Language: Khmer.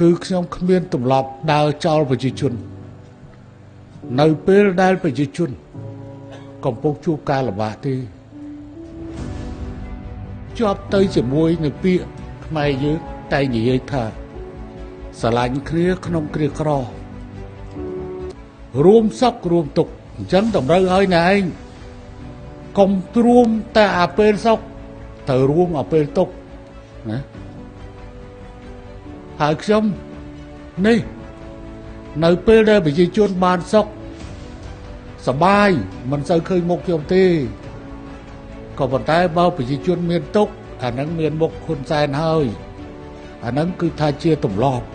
គឺខ្ញុំគ្មានទម្លាប់ដើរចោលប្រជាជននៅពេលដែលប្រជាជនកំពុងជួបការលំបាកទេជាប់ទៅជាមួយនឹងពាក្យខ្មែរយើងតែនិយាយថាស្រឡាញ់គ្នាក្នុងគ្រាក្ររួមសុខរួមទុក្ខអញ្ចឹងតម្រូវឲ្យអ្នកឯងកុំទ្រាំតែអាពេលសុខទៅរួមអាពេលទុក្ខណាហើយខ្ញុំនេះនៅពេលដែលប្រជាជនបានសុខសบายមិនសូវឃើញមុខខ្ញុំទេក៏ប៉ុន្តែបើប្រជាជនមានទុក្ខអានឹងមានមុខហ៊ុនសែនហើយអានឹងគឺថាជាទម្លាប់